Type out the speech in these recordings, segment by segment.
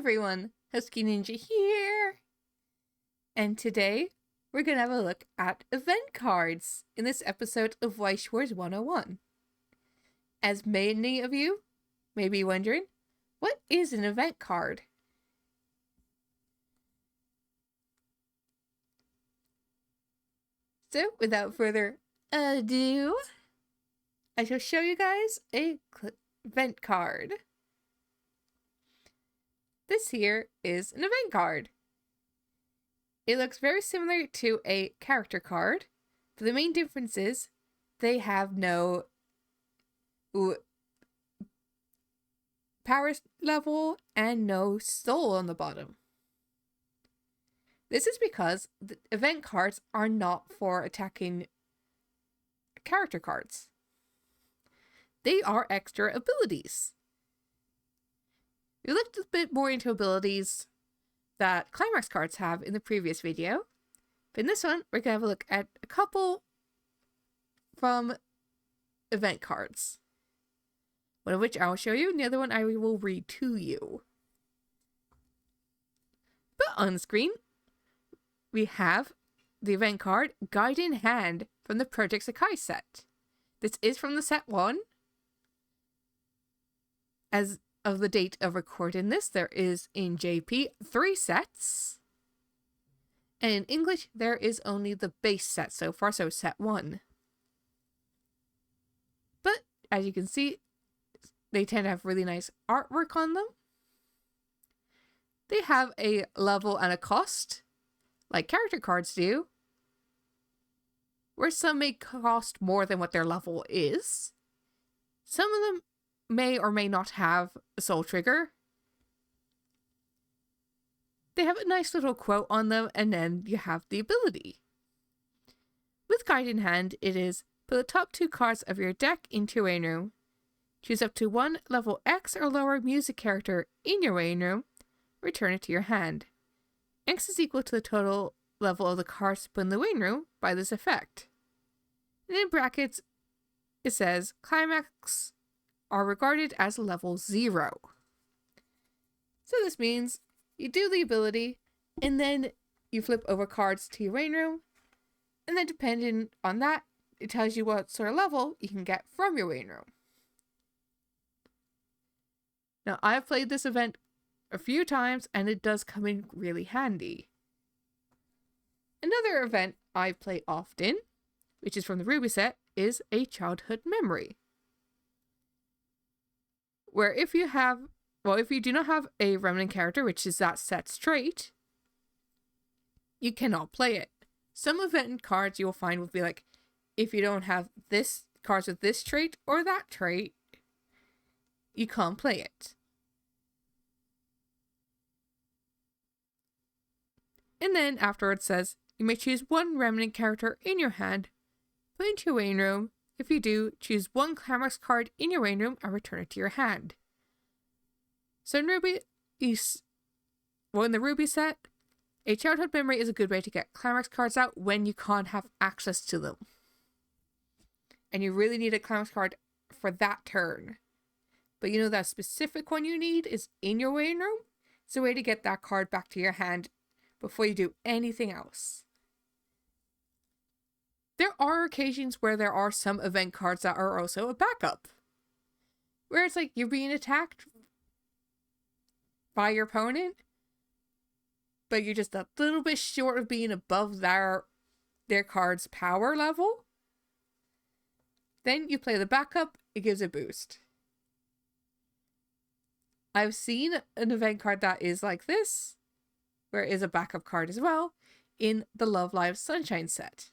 everyone, HuskeyNinja here, and today we're going to have a look at event cards in this episode of Weiss Schwarz 101. As many of you may be wondering, what is an event card? So, without further ado, I shall show you guys a event card. This here is an event card. It looks very similar to a character card, but the main difference is they have no power level and no soul on the bottom. This is because the event cards are not for attacking character cards. They are extra abilities. We looked a bit more into abilities that climax cards have in the previous video, but in this one we're going to have a look at a couple from event cards. One of which I will show you, and the other one I will read to you. But on the screen, we have the event card Guide in Hand from the Project Sakai set. This is from the set 1. As of the date of recording this, there is in JP 3 sets. And in English, there is only the base set so far, so set 1. But as you can see, they tend to have really nice artwork on them. They have a level and a cost, like character cards do, where some may cost more than what their level is. Some of them may or may not have a soul trigger. They have a nice little quote on them, and then you have the ability. With Guide in Hand, it is put the top 2 cards of your deck into your waiting room. Choose up to 1 level X or lower music character in your waiting room. Return it to your hand. X is equal to the total level of the cards put in the waiting room by this effect. And in brackets, it says climax are regarded as level 0. So this means you do the ability, and then you flip over cards to your waiting room, and then depending on that, it tells you what sort of level you can get from your waiting room. Now, I've played this event a few times, and it does come in really handy. Another event I play often, which is from the Ruby set, is a childhood memory. Where if you do not have a remnant character, which is that set's trait, you cannot play it. Some event cards you will find will be like, if you don't have this cards with this trait or that trait, you can't play it. And then afterwards says, you may choose 1 remnant character in your hand, put into your waiting room. If you do, choose 1 climax card in your waiting room and return it to your hand. So in in the Ruby set, a childhood memory is a good way to get climax cards out when you can't have access to them. And you really need a climax card for that turn. But you know that specific one you need is in your waiting room? It's a way to get that card back to your hand before you do anything else. There are occasions where there are some event cards that are also a backup. Where it's like you're being attacked by your opponent, but you're just a little bit short of being above their card's power level. Then you play the backup, it gives a boost. I've seen an event card that is like this, where it is a backup card as well, in the Love Live Sunshine set.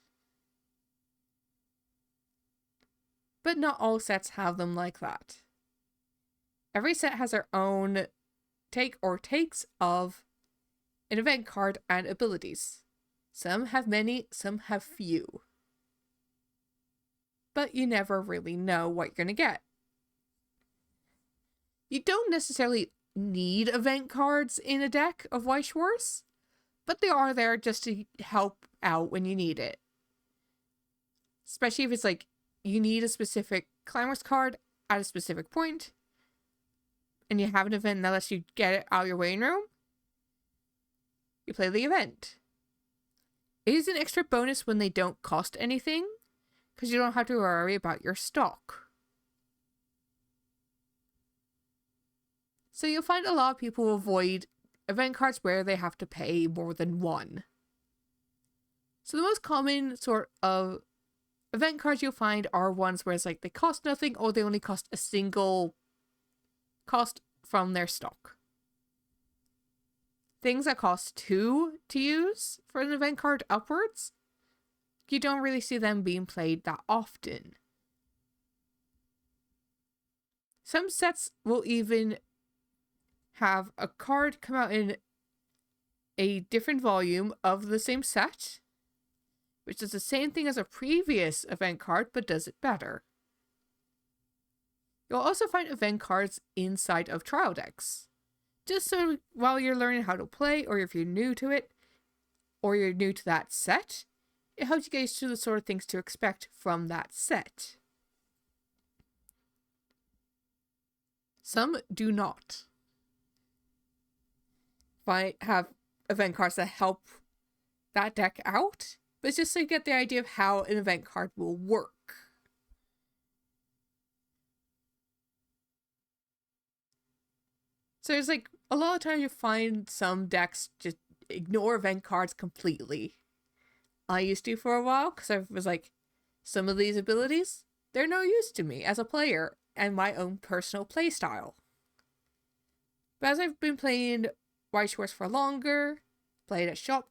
But not all sets have them like that. Every set has their own takes of an event card and abilities. Some have many, some have few. But you never really know what you're going to get. You don't necessarily need event cards in a deck of Weiss Schwarz, but they are there just to help out when you need it. Especially if it's like you need a specific climax card at a specific point. and you have an event that lets you get it out of your waiting room, you play the event. It is an extra bonus when they don't cost anything, because you don't have to worry about your stock. So you'll find a lot of people avoid event cards where they have to pay more than one. So the most common sort of event cards you'll find are ones where it's like they cost nothing or they only cost a single cost from their stock. Things that cost 2 to use for an event card upwards, you don't really see them being played that often. Some sets will even have a card come out in a different volume of the same set, which does the same thing as a previous event card, but does it better. You'll also find event cards inside of trial decks. Just so while you're learning how to play, or if you're new to it, or you're new to that set, it helps you get used to the sort of things to expect from that set. Some do not have event cards that help that deck out, but it's just so you get the idea of how an event card will work. So there's like a lot of times you find some decks just ignore event cards completely. I used to for a while because I was like, some of these abilities, they're no use to me as a player and my own personal playstyle. But as I've been playing Weiss Schwarz for longer, played at shop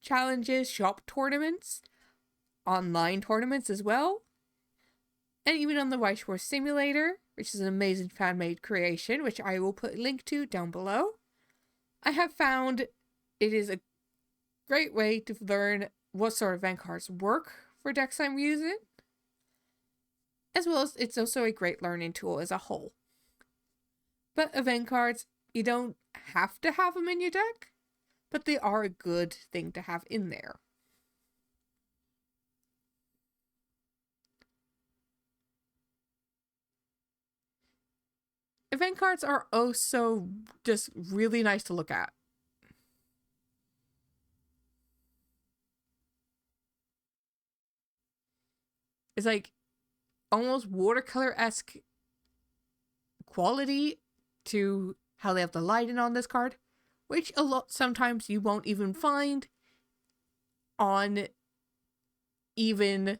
challenges, shop tournaments, online tournaments as well, and even on the Weiss Schwarz simulator, which is an amazing fan-made creation, which I will put a link to down below, I have found it is a great way to learn what sort of event cards work for decks I'm using, as well as it's also a great learning tool as a whole. But event cards, you don't have to have them in your deck, but they are a good thing to have in there. Event cards are also just really nice to look at. It's like almost watercolor-esque quality to how they have the lighting on this card, which sometimes you won't even find on even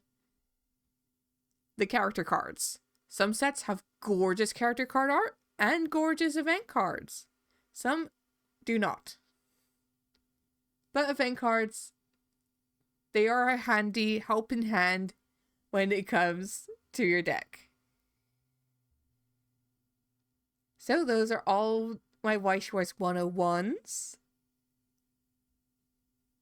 the character cards. Some sets have gorgeous character card art and gorgeous event cards. Some do not. But event cards, they are a handy helping hand when it comes to your deck. So those are all my Weiss Schwarz 101s.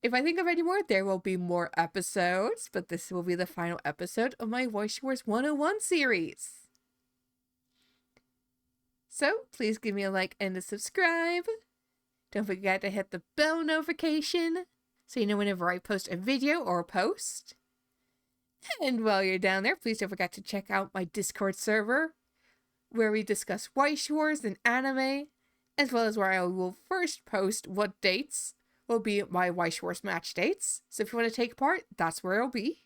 If I think of any more, there will be more episodes, but this will be the final episode of my Weiss Schwarz 101 series. So please give me a like and a subscribe. Don't forget to hit the bell notification so you know whenever I post a video or a post. And while you're down there, please don't forget to check out my Discord server, where we discuss Weiss Schwarz and anime, as well as where I will first post what dates will be my Weiss Schwarz match dates. So if you want to take part, that's where it'll be.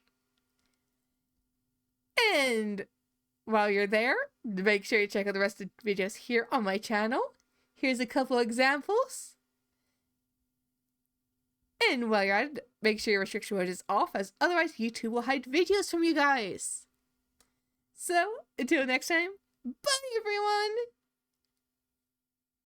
And while you're there, make sure you check out the rest of the videos here on my channel. Here's a couple examples. And while you're at it, make sure your restriction mode is off, as otherwise YouTube will hide videos from you guys. So, until next time, bye everyone!